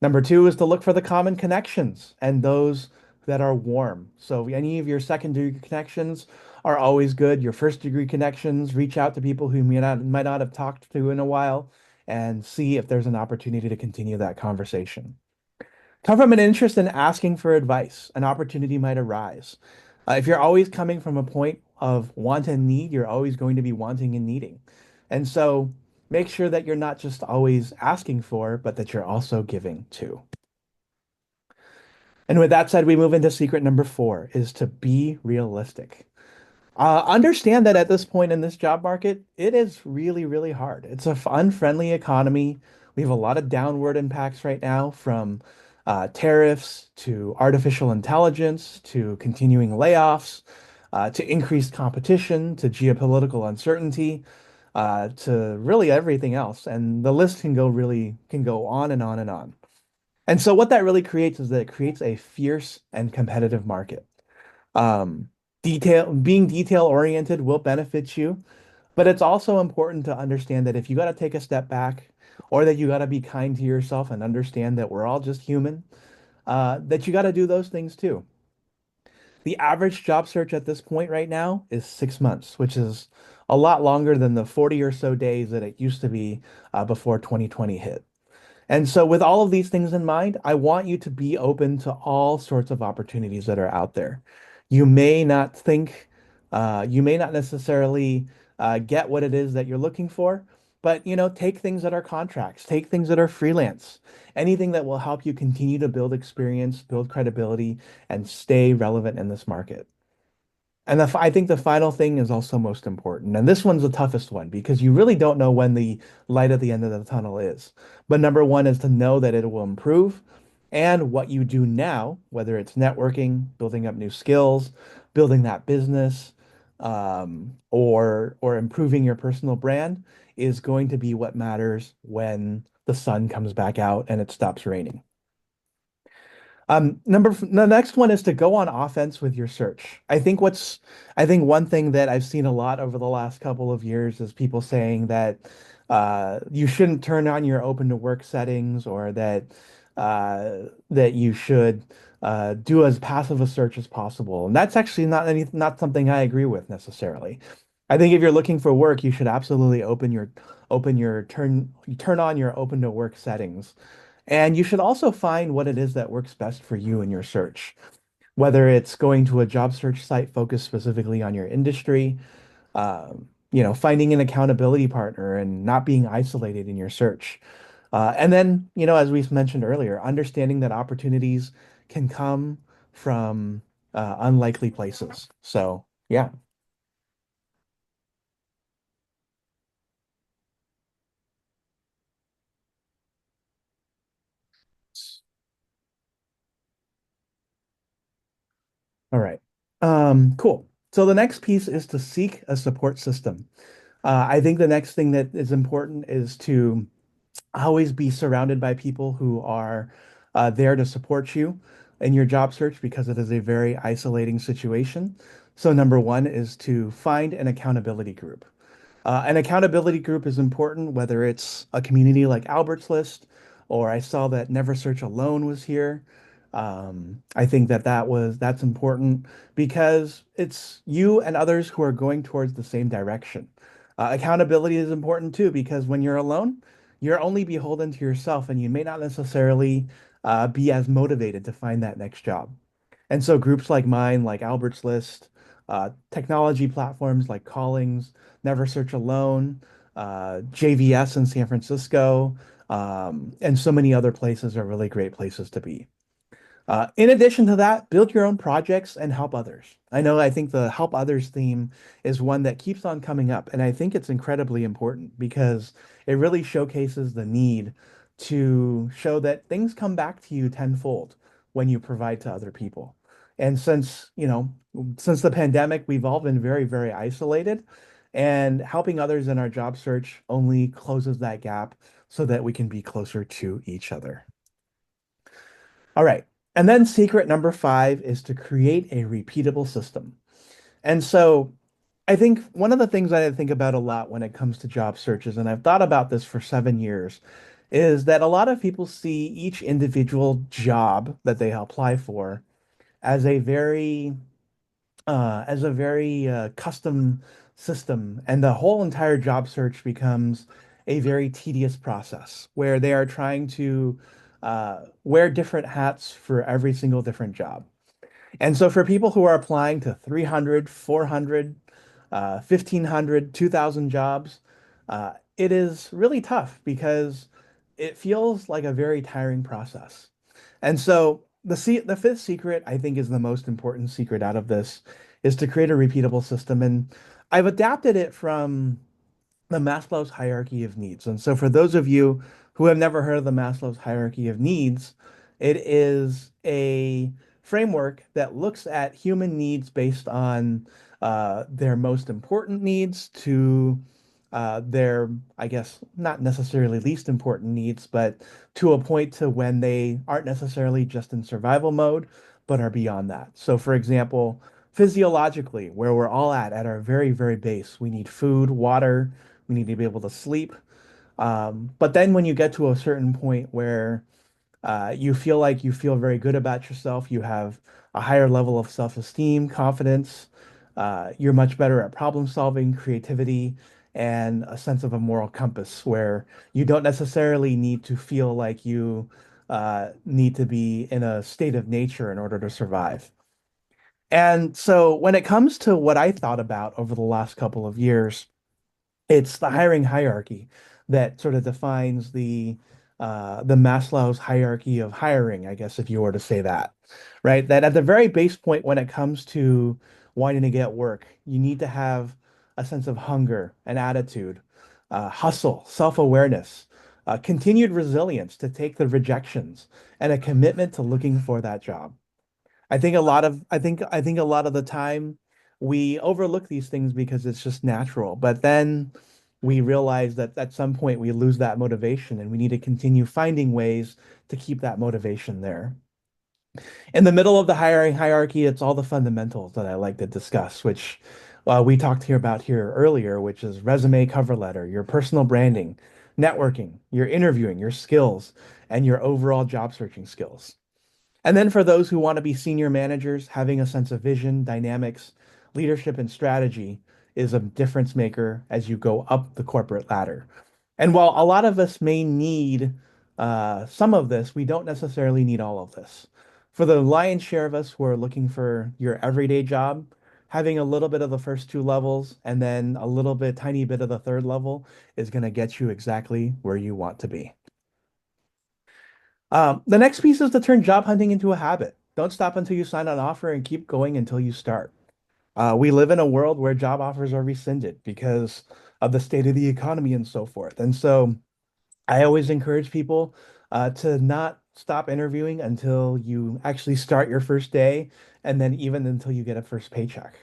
Number two is to look for the common connections and those that are warm. So any of your secondary connections are always good. Your first degree connections, reach out to people who might not have talked to in a while and see if there's an opportunity to continue that conversation. Come from an interest in asking for advice. An opportunity might arise. If you're always coming from a point of want and need, you're always going to be wanting and needing. And so make sure that you're not just always asking for, but that you're also giving too. And with that said, we move into secret number four is to be realistic. Understand that at this point in this job market, it is really, really hard. It's a unfriendly economy. We have a lot of downward impacts right now from tariffs to artificial intelligence to continuing layoffs to increased competition to geopolitical uncertainty to really everything else. And the list can go on and on and on. And so what that really creates is that it creates a fierce and competitive market. Um, being detail oriented will benefit you, but it's also important to understand that if you got to take a step back or that you got to be kind to yourself and understand that we're all just human, that you got to do those things too. The average job search at this point right now is 6 months, which is a lot longer than the 40 or so days that it used to be before 2020 hit. And so, with all of these things in mind, I want you to be open to all sorts of opportunities that are out there. You may not think, you may not necessarily get what it is that you're looking for, but take things that are contracts, take things that are freelance, anything that will help you continue to build experience, build credibility, and stay relevant in this market. And I think the final thing is also most important. And this one's the toughest one because you really don't know when the light at the end of the tunnel is. But number one is to know that it will improve. And what you do now, whether it's networking, building up new skills, building that business, or improving your personal brand, is going to be what matters when the sun comes back out and it stops raining. The next one is to go on offense with your search. I think one thing that I've seen a lot over the last couple of years is people saying that you shouldn't turn on your open to work settings or that you should do as passive a search as possible. And that's actually not something I agree with necessarily. I think if you're looking for work, you should absolutely open your turn on your open to work settings. And you should also find what it is that works best for you in your search, whether it's going to a job search site focused specifically on your industry, finding an accountability partner and not being isolated in your search. And then, as we mentioned earlier, understanding that opportunities can come from unlikely places. So, yeah. All right. Cool. So the next piece is to seek a support system. I think the next thing that is important is to always be surrounded by people who are there to support you in your job search because it is a very isolating situation. So number one is to find an accountability group. An accountability group is important, whether it's a community like Albert's List, or I saw that Never Search Alone was here. I think that's important because it's you and others who are going towards the same direction. Accountability is important too because when you're alone, you're only beholden to yourself, and you may not necessarily be as motivated to find that next job. And so groups like mine, like Albert's List, technology platforms like Callings, Never Search Alone, JVS in San Francisco, and so many other places are really great places to be. In addition to that, build your own projects and help others. I think the help others theme is one that keeps on coming up, and I think it's incredibly important because it really showcases the need to show that things come back to you tenfold when you provide to other people. And since the pandemic, we've all been very, very isolated, and helping others in our job search only closes that gap so that we can be closer to each other. All right. And then secret number five is to create a repeatable system. And so I think one of the things that I think about a lot when it comes to job searches, and I've thought about this for 7 years, is that a lot of people see each individual job that they apply for as a very custom system, and the whole entire job search becomes a very tedious process where they are trying to wear different hats for every single different job. And so for people who are applying to 300, 400, 1,500, 2,000 jobs, it is really tough because it feels like a very tiring process. And so the fifth secret, I think, is the most important secret out of this, is to create a repeatable system. And I've adapted it from the Maslow's hierarchy of needs. And so for those of you who have never heard of the Maslow's hierarchy of needs, it is a framework that looks at human needs based on their most important needs to their, I guess, not necessarily least important needs, but to a point to when they aren't necessarily just in survival mode, but are beyond that. So, for example, physiologically, where we're all at our very, very base, we need food, water, we need to be able to sleep. But then when you get to a certain point where you feel like you feel very good about yourself. You have a higher level of self-esteem, confidence. You're much better at problem solving, creativity, and a sense of a moral compass where you don't necessarily need to feel like you need to be in a state of nature in order to survive. And so when it comes to what I thought about over the last couple of years, it's the hiring hierarchy that sort of defines the Maslow's hierarchy of hiring, I guess, if you were to say that, right? That at the very base point, when it comes to wanting to get work, you need to have a sense of hunger, an attitude, hustle, self-awareness, continued resilience to take the rejections, and a commitment to looking for that job. I think a lot of the time we overlook these things because it's just natural. But then we realize that at some point we lose that motivation and we need to continue finding ways to keep that motivation there. In the middle of the hiring hierarchy, it's all the fundamentals that I like to discuss, which we talked here about here earlier, which is resume, cover letter, your personal branding, networking, your interviewing, your skills, and your overall job searching skills. And then for those who want to be senior managers, having a sense of vision, dynamics, leadership, and strategy is a difference maker as you go up the corporate ladder. And while a lot of us may need some of this, we don't necessarily need all of this. For the lion's share of us who are looking for your everyday job, having a little bit of the first two levels and then a little bit, tiny bit of the third level is going to get you exactly where you want to be. The next piece is to turn job hunting into a habit. Don't stop until you sign an offer and keep going until you start. We live in a world where job offers are rescinded because of the state of the economy and so forth. And so I always encourage people to not stop interviewing until you actually start your first day and then even until you get a first paycheck.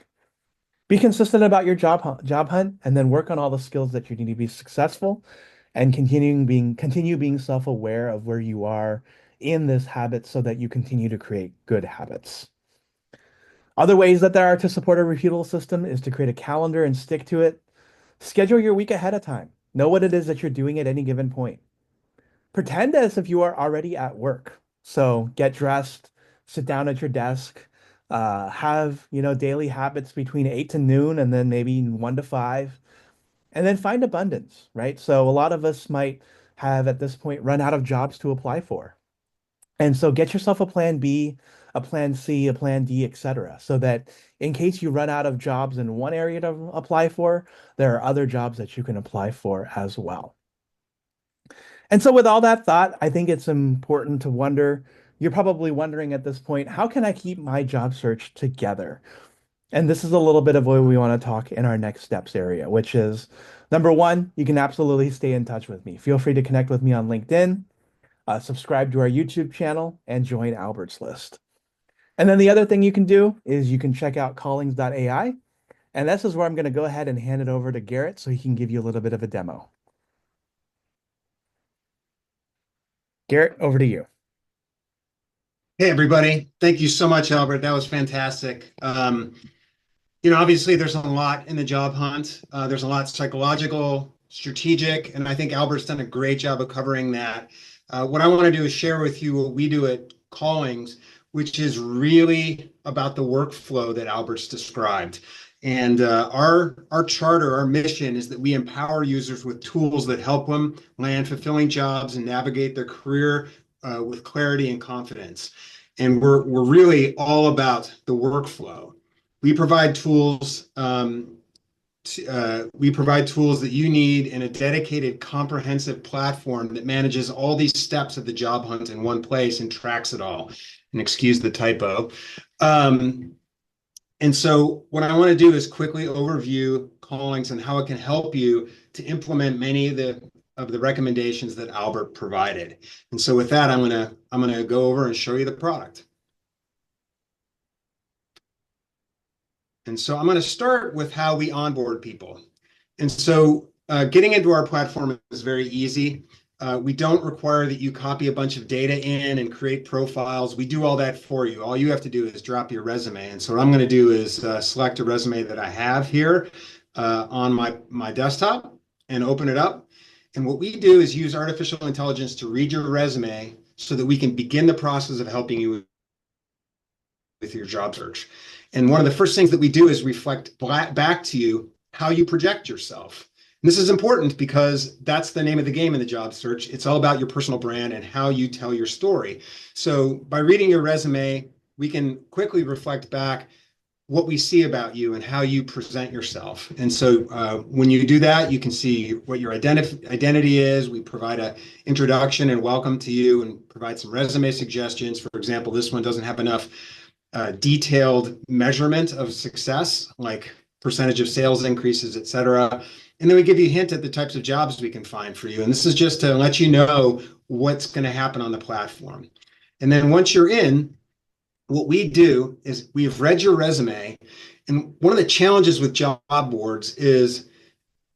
Be consistent about your job hunt and then work on all the skills that you need to be successful and continue being self-aware of where you are in this habit so that you continue to create good habits. Other ways that there are to support a repeatable system is to create a calendar and stick to it. Schedule your week ahead of time. Know what it is that you're doing at any given point. Pretend as if you are already at work. So get dressed, sit down at your desk, have, daily habits between 8 to noon and then maybe 1 to 5, and then find abundance, right? So a lot of us might have at this point run out of jobs to apply for. And so get yourself a plan B, a plan C, a plan D, etc. So that in case you run out of jobs in one area to apply for, there are other jobs that you can apply for as well. And so with all that thought, I think it's important to wonder, you're probably wondering at this point, how can I keep my job search together? And this is a little bit of what we want to talk in our next steps area, which is number one, you can absolutely stay in touch with me. Feel free to connect with me on LinkedIn, subscribe to our YouTube channel, and join Albert's list. And then the other thing you can do is you can check out Callings.ai. And this is where I'm going to go ahead and hand it over to Garrett so he can give you a little bit of a demo. Garrett, over to you. Hey, everybody. Thank you so much, Albert. That was fantastic. Obviously, there's a lot in the job hunt. There's a lot psychological, strategic, and I think Albert's done a great job of covering that. What I want to do is share with you what we do at Callings, which is really about the workflow that Albert's described. And our charter, our mission is that we empower users with tools that help them land fulfilling jobs and navigate their career with clarity and confidence. And we're really all about the workflow. We provide tools. We provide tools that you need in a dedicated, comprehensive platform that manages all these steps of the job hunt in one place and tracks it all. And excuse the typo. And so what I want to do is quickly overview Callings and how it can help you to implement many of the recommendations that Albert provided. And so with that, I'm gonna go over and show you the product. And so I'm going to start with how we onboard people. And so getting into our platform is very easy. We don't require that you copy a bunch of data in and create profiles. We do all that for you. All you have to do is drop your resume. And so what I'm going to do is select a resume that I have here on my desktop and open it up. And what we do is use artificial intelligence to read your resume so that we can begin the process of helping you with your job search. And one of the first things that we do is reflect back to you how you project yourself. And this is important because that's the name of the game in the job search. It's all about your personal brand and how you tell your story. So by reading your resume, we can quickly reflect back what we see about you and how you present yourself. And so when you do that, you can see what your identity is. We provide an introduction and welcome to you and provide some resume suggestions. For example, this one doesn't have enough detailed measurement of success, like percentage of sales increases, et cetera. And then we give you a hint at the types of jobs we can find for you. And this is just to let you know what's going to happen on the platform. And then once you're in, what we do is we've read your resume. And one of the challenges with job boards is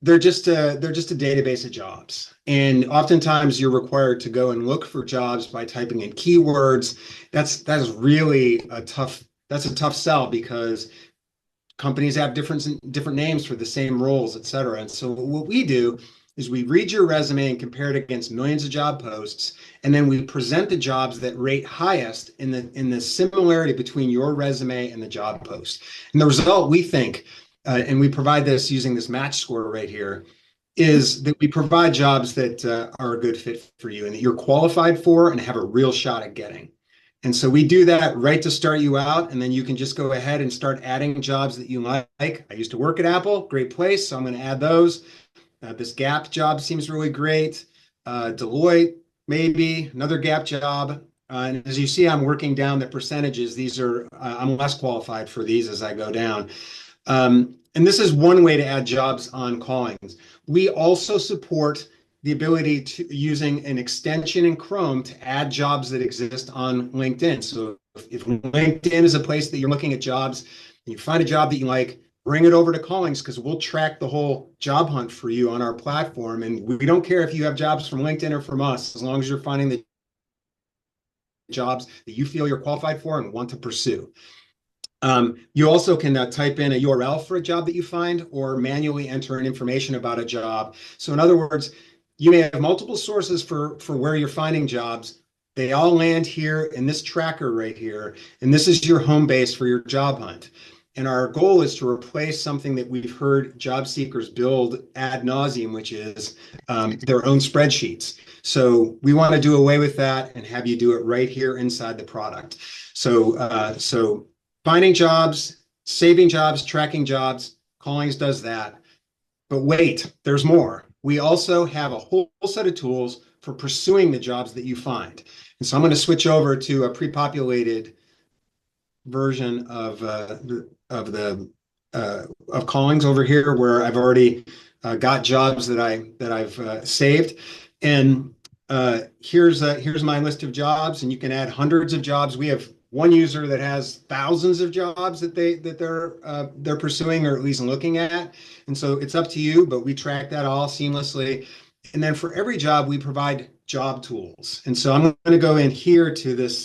they're just a database of jobs. And oftentimes you're required to go and look for jobs by typing in keywords. That is really a tough sell because companies have different names for the same roles, et cetera. And so what we do is we read your resume and compare it against millions of job posts, and then we present the jobs that rate highest in the similarity between your resume and the job post. And the result, we think, and we provide this using this match score right here, is that we provide jobs that are a good fit for you and that you're qualified for and have a real shot at getting. And so we do that right to start you out, and then you can just go ahead and start adding jobs that you like. I used to work at Apple, great place, so I'm going to add those. This Gap job seems really great. Deloitte, maybe another Gap job. And as you see, I'm working down the percentages. These are, I'm less qualified for these as I go down. And this is one way to add jobs on Callings. We also support the ability to using an extension in Chrome to add jobs that exist on LinkedIn. So if LinkedIn is a place that you're looking at jobs and you find a job that you like, bring it over to Callings because we'll track the whole job hunt for you on our platform. And we don't care if you have jobs from LinkedIn or from us, as long as you're finding the jobs that you feel you're qualified for and want to pursue. You also can type in a URL for a job that you find or manually enter in information about a job. So in other words, you may have multiple sources for where you're finding jobs. They all land here in this tracker right here. And this is your home base for your job hunt. And our goal is to replace something that we've heard job seekers build ad nauseum, which is their own spreadsheets. So we want to do away with that and have you do it right here inside the product. So finding jobs, saving jobs, tracking jobs, Callings does that. But wait, there's more. We also have a whole set of tools for pursuing the jobs that you find. And so I'm going to switch over to a pre-populated version of Callings over here, where I've already got jobs that I've saved. And here's my list of jobs, and you can add hundreds of jobs. We have one user that has thousands of jobs that they're pursuing or at least looking at, and so it's up to you. But we track that all seamlessly, and then for every job we provide job tools. And so I'm going to go in here to this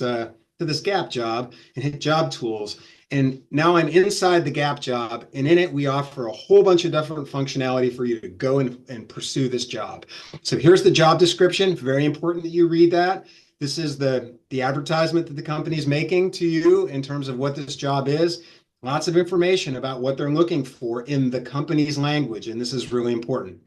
Gap job and hit Job Tools. And now I'm inside the Gap job, and in it we offer a whole bunch of different functionality for you to go and pursue this job. So here's the job description. Very important that you read that. This is the advertisement that the company is making to you in terms of what this job is. Lots of information about what they're looking for in the company's language, and this is really important.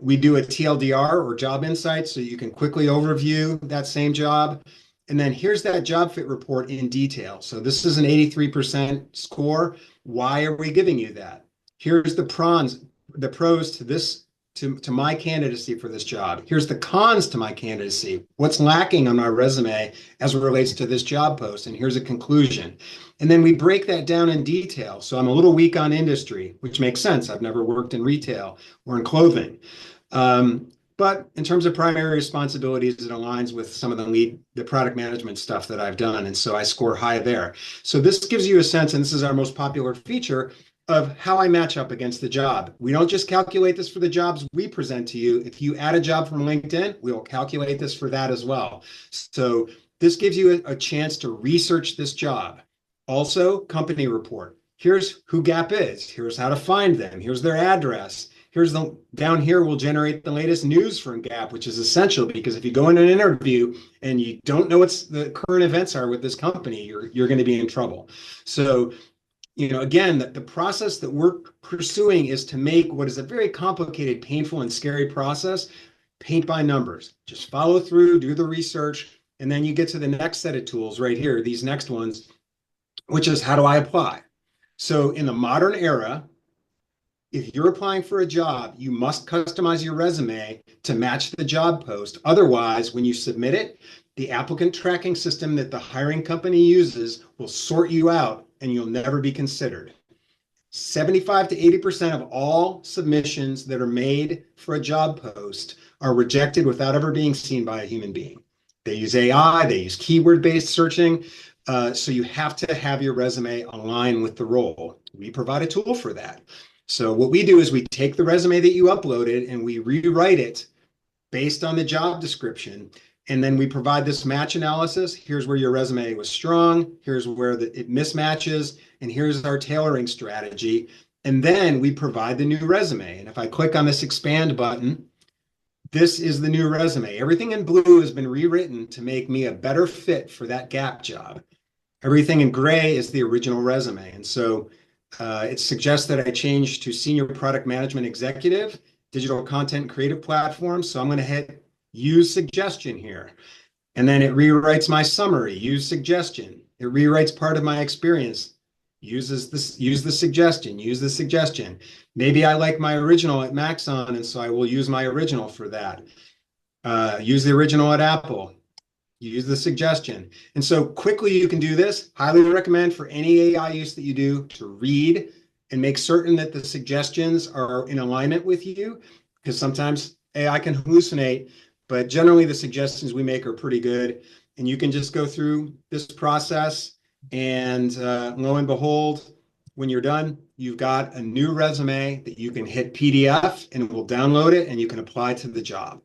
We do a TLDR or job insights, so you can quickly overview that same job. And then here's that job fit report in detail. So this is an 83% score. Why are we giving you that? Here's the pros to this, to my candidacy for this job. Here's the cons to my candidacy. What's lacking on my resume as it relates to this job post? And here's a conclusion. And then we break that down in detail. So I'm a little weak on industry, which makes sense. I've never worked in retail or in clothing. But in terms of primary responsibilities, it aligns with some of the product management stuff that I've done. And so I score high there. So this gives you a sense, and this is our most popular feature, of how I match up against the job. We don't just calculate this for the jobs we present to you. If you add a job from LinkedIn, we will calculate this for that as well. So this gives you a chance to research this job. Also, company report. Here's who Gap is. Here's how to find them. Here's their address. Down here, we'll generate the latest news from Gap, which is essential because if you go in an interview and you don't know what the current events are with this company, you're going to be in trouble. So, again, the process that we're pursuing is to make what is a very complicated, painful, and scary process paint by numbers. Just follow through, do the research, and then you get to the next set of tools right here, these next ones, which is how do I apply? So in the modern era, if you're applying for a job, you must customize your resume to match the job post. Otherwise, when you submit it, the applicant tracking system that the hiring company uses will sort you out and you'll never be considered. 75 to 80% of all submissions that are made for a job post are rejected without ever being seen by a human being. They use AI, they use keyword-based searching. So you have to have your resume align with the role. We provide a tool for that. So what we do is we take the resume that you uploaded and we rewrite it based on the job description. And then we provide this match analysis. Here's where your resume was strong. Here's where it mismatches. And here's our tailoring strategy. And then we provide the new resume. And if I click on this expand button, this is the new resume. Everything in blue has been rewritten to make me a better fit for that Gap job. Everything in gray is the original resume. And so It suggests that I change to senior product management executive, digital content creative platform. So I'm going to hit use suggestion here. And then it rewrites my summary, use suggestion. It rewrites part of my experience, use the suggestion, use the suggestion. Maybe I like my original at Maxon, and so I will use my original for that. Use the original at Apple. Use the suggestion. And so quickly you can do this. Highly recommend for any AI use that you do to read and make certain that the suggestions are in alignment with you, because sometimes AI can hallucinate, but generally the suggestions we make are pretty good. And you can just go through this process, and lo and behold, when you're done, you've got a new resume that you can hit PDF and it will download it and you can apply to the job.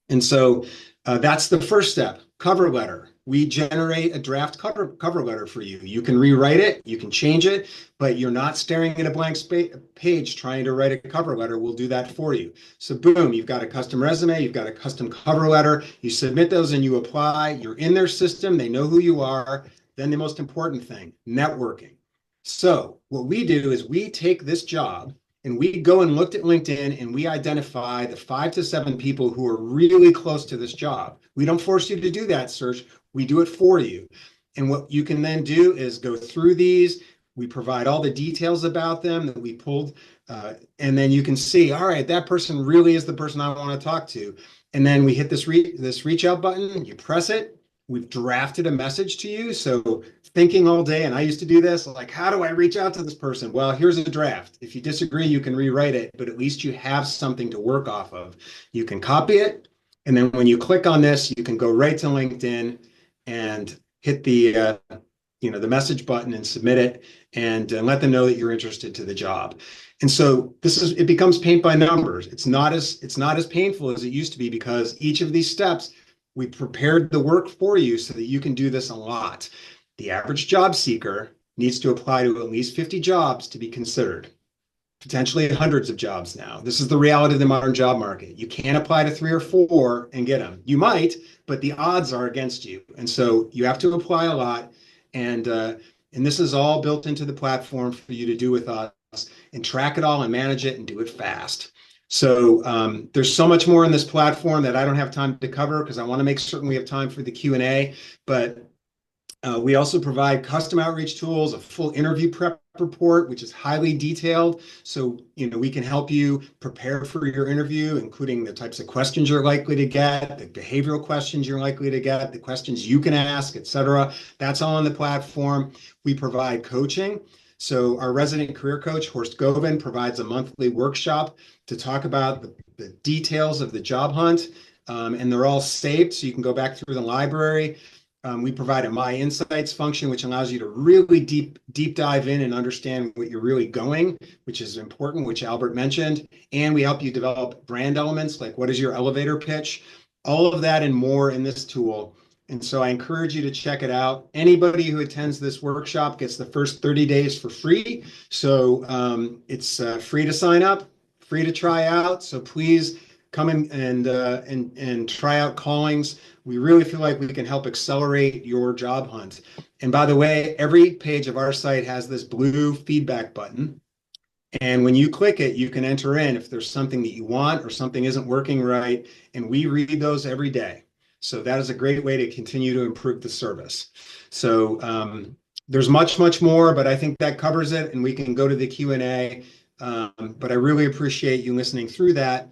And so that's the first step. Cover letter. We generate a draft cover letter for you. You can rewrite it, you can change it, but you're not staring at a blank page trying to write a cover letter. We'll do that for you. So boom, you've got a custom resume, you've got a custom cover letter. You submit those and you apply. You're in their system. They know who you are. Then the most important thing, networking. So what we do is we take this job and we go and looked at LinkedIn and we identify the 5 to 7 people who are really close to this job. We don't force you to do that search. We do it for you. And what you can then do is go through these. We provide all the details about them that we pulled. And then you can see, all right, that person really is the person I want to talk to. And then we hit this reach out button. You press it. We've drafted a message to you. So thinking all day, and I used to do this, like, how do I reach out to this person? Well, here's a draft. If you disagree, you can rewrite it, but at least you have something to work off of. You can copy it, and then when you click on this, you can go right to LinkedIn and hit the message button and submit it, and let them know that you're interested to the job. And so it becomes paint by numbers. It's not as painful as it used to be, because each of these steps, we prepared the work for you so that you can do this a lot. The average job seeker needs to apply to at least 50 jobs to be considered, potentially hundreds of jobs now. This is the reality of the modern job market. You can't apply to 3 or 4 and get them. You might, but the odds are against you. And so you have to apply a lot. And this is all built into the platform for you to do with us, and track it all and manage it and do it fast. So there's so much more in this platform that I don't have time to cover, because I want to make certain we have time for the Q&A. But we also provide custom outreach tools, a full interview prep report, which is highly detailed. So, we can help you prepare for your interview, including the types of questions you're likely to get, the behavioral questions you're likely to get, the questions you can ask, et cetera. That's all on the platform. We provide coaching. So our resident career coach, Horst Govan, provides a monthly workshop to talk about the details of the job hunt. And they're all saved, so you can go back through the library. We provide a My Insights function, which allows you to really deep dive in and understand what you're really going, which is important, which Albert mentioned. And we help you develop brand elements, like what is your elevator pitch, all of that and more in this tool. And so I encourage you to check it out. Anybody who attends this workshop gets the first 30 days for free. So it's free to sign up, free to try out. So please come in and try out Callings. We really feel like we can help accelerate your job hunt. And by the way, every page of our site has this blue feedback button. And when you click it, you can enter in if there's something that you want or something isn't working right. And we read those every day. So that is a great way to continue to improve the service. So there's much, much more, but I think that covers it, and we can go to the Q&A. But I really appreciate you listening through that.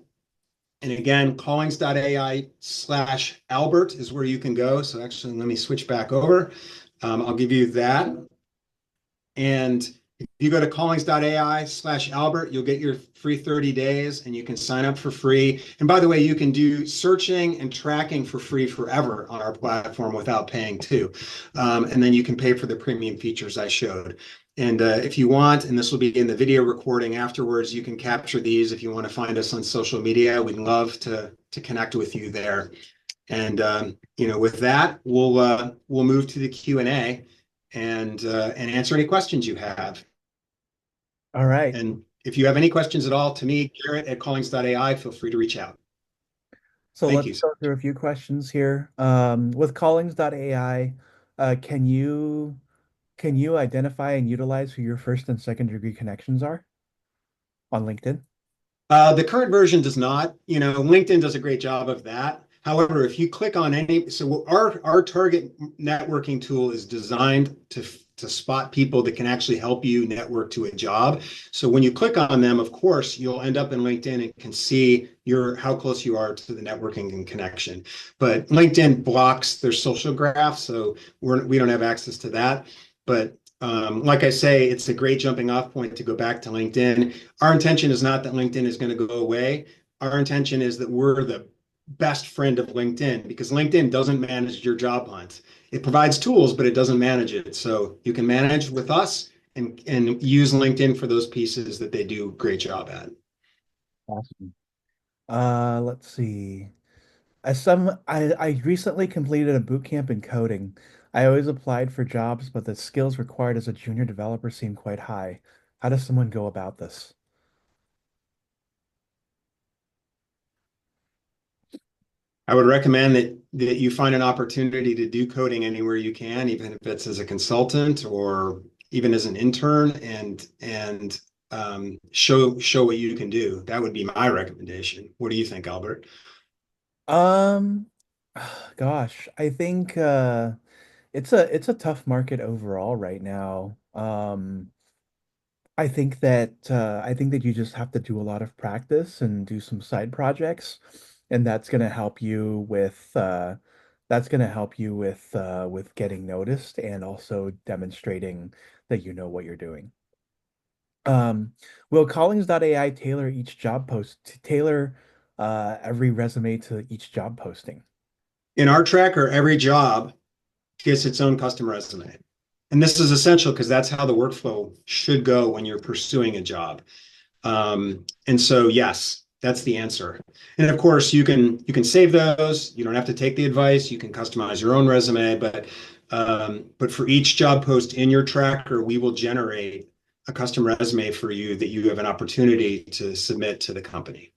And again, Callings.ai/Albert is where you can go. So actually, let me switch back over. I'll give you that. And if you go to Callings.ai/Albert, you'll get your free 30 days, and you can sign up for free. And by the way, you can do searching and tracking for free forever on our platform without paying too. And then you can pay for the premium features I showed. And if you want, and this will be in the video recording afterwards, you can capture these if you want to find us on social media. We'd love to connect with you there. And with that, we'll move to the Q&A and answer any questions you have. All right. And if you have any questions at all, to me, Garrett at Callings.ai, feel free to reach out. So Thank let's you. go through a few questions here. With Callings.ai, can you can you identify and utilize who your first and second degree connections are on LinkedIn? The current version does not. LinkedIn does a great job of that. However, if you click on so our target networking tool is designed to spot people that can actually help you network to a job. So when you click on them, of course, you'll end up in LinkedIn and can see how close you are to the networking and connection. But LinkedIn blocks their social graph, so we don't have access to that. But like I say, it's a great jumping off point to go back to LinkedIn. Our intention is not that LinkedIn is going to go away. Our intention is that we're the best friend of LinkedIn because LinkedIn doesn't manage your job hunt. It provides tools, but it doesn't manage it. So you can manage with us and use LinkedIn for those pieces that they do a great job at. Awesome. Let's see. I recently completed a boot camp in coding. I always applied for jobs, but the skills required as a junior developer seemed quite high. How does someone go about this? I would recommend that you find an opportunity to do coding anywhere you can, even if it's as a consultant or even as an intern, and show what you can do. That would be my recommendation. What do you think, Albert? Um, gosh, I think it's a tough market overall right now. I think that you just have to do a lot of practice and do some side projects, and that's gonna help you with getting noticed and also demonstrating that you know what you're doing. Will Callings.ai tailor each job post to tailor every resume to each job posting? In our tracker, every job gets its own custom resume. And this is essential because that's how the workflow should go when you're pursuing a job. And so, yes, that's the answer. And of course, you can save those. You don't have to take the advice. You can customize your own resume, but for each job post in your tracker, we will generate a custom resume for you that you have an opportunity to submit to the company.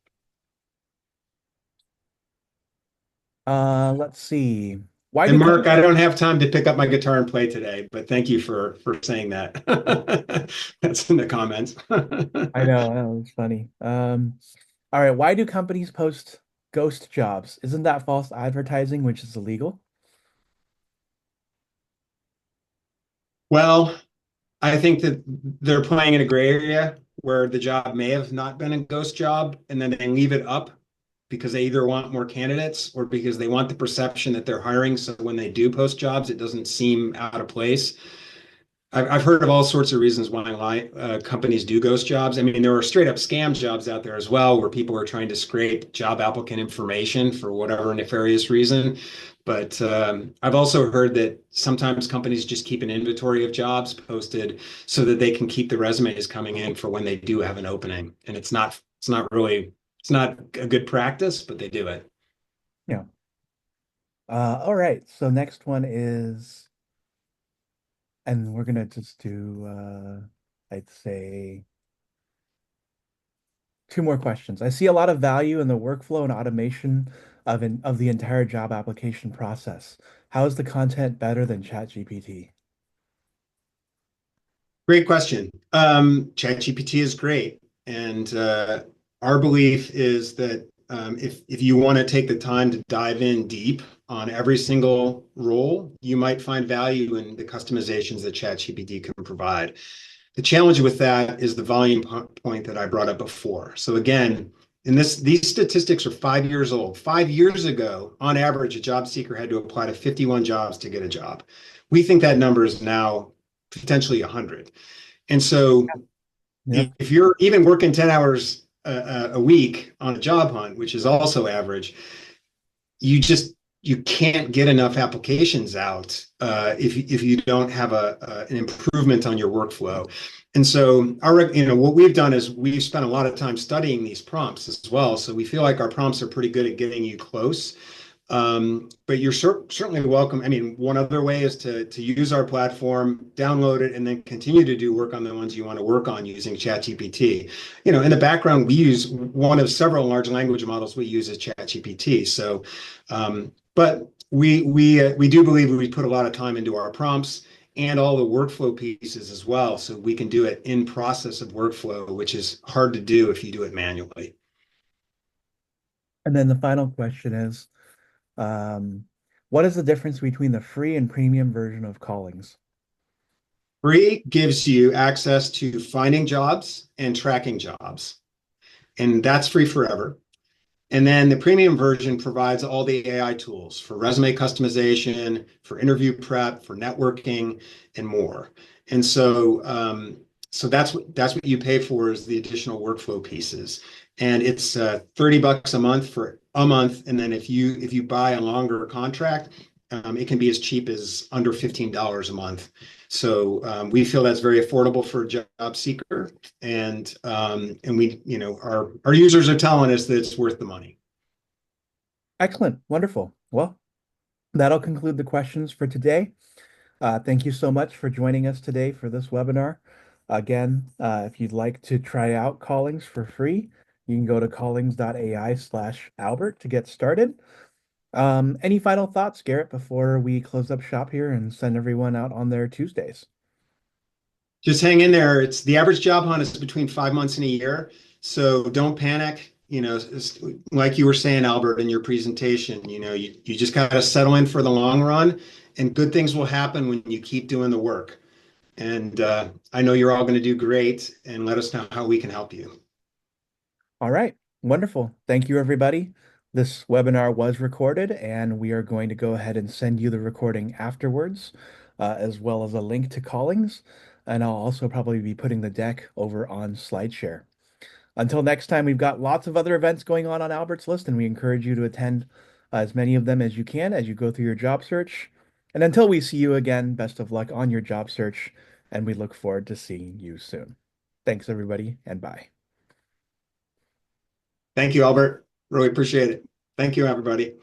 Let's see. Why And do Mark, companies I don't have time to pick up my guitar and play today, but thank you for saying that. That's in the comments. I know, it's funny. All right, why do companies post ghost jobs? Isn't that false advertising, which is illegal? Well, I think that they're playing in a gray area where the job may have not been a ghost job, and then they leave it up because they either want more candidates or because they want the perception that they're hiring. So when they do post jobs, it doesn't seem out of place. I've heard of all sorts of reasons why companies do ghost jobs. I mean, there are straight up scam jobs out there as well, where people are trying to scrape job applicant information for whatever nefarious reason. But I've also heard that sometimes companies just keep an inventory of jobs posted so that they can keep the resumes coming in for when they do have an opening. And it's not a good practice, but they do it. Yeah. All right. So next one is, and we're gonna just do, I'd say two more questions. I see a lot of value in the workflow and automation of the entire job application process. How is the content better than ChatGPT? Great question. ChatGPT is great, and our belief is that if you want to take the time to dive in deep on every single role, you might find value in the customizations that ChatGPT can provide. The challenge with that is the volume point that I brought up before. So again, these statistics are 5 years old. 5 years ago, on average, a job seeker had to apply to 51 jobs to get a job. We think that number is now potentially 100. And so Yep. if you're even working 10 hours a week on a job hunt, which is also average, you can't get enough applications out if you don't have an improvement on your workflow. And so what we've done is we've spent a lot of time studying these prompts as well. So we feel like our prompts are pretty good at getting you close. But you're certainly welcome. I mean, one other way is to use our platform, download it, and then continue to do work on the ones you want to work on using ChatGPT. In the background, we use one of several large language models we use as ChatGPT. But we do believe we put a lot of time into our prompts, and all the workflow pieces as well. So we can do it in process of workflow, which is hard to do if you do it manually. And then the final question is, um, what is the difference between the free and premium version of Callings? Free gives you access to finding jobs and tracking jobs, and that's free forever. And then the premium version provides all the AI tools for resume customization, for interview prep, for networking, and more. And so that's what you pay for is the additional workflow pieces. And it's $30 a month for a month. And then if you buy a longer contract, it can be as cheap as under $15 a month. So we feel that's very affordable for a job seeker, and we, our users are telling us that it's worth the money. Excellent. Wonderful. Well, that'll conclude the questions for today. Thank you so much for joining us today for this webinar. Again, if you'd like to try out Callings for free, you can go to callings.ai/Albert to get started. Any final thoughts, Garrett, before we close up shop here and send everyone out on their Tuesdays? Just hang in there. It's the average job hunt is between 5 months and a year. So don't panic. Like you were saying, Albert, in your presentation, you just got to settle in for the long run, and good things will happen when you keep doing the work. And I know you're all going to do great, and let us know how we can help you. All right, wonderful. Thank you, everybody. This webinar was recorded, and we are going to go ahead and send you the recording afterwards, as well as a link to Callings. And I'll also probably be putting the deck over on SlideShare. Until next time, we've got lots of other events going on Albert's list, and we encourage you to attend as many of them as you can as you go through your job search. And until we see you again, best of luck on your job search, and we look forward to seeing you soon. Thanks, everybody, and bye. Thank you, Albert. Really appreciate it. Thank you, everybody.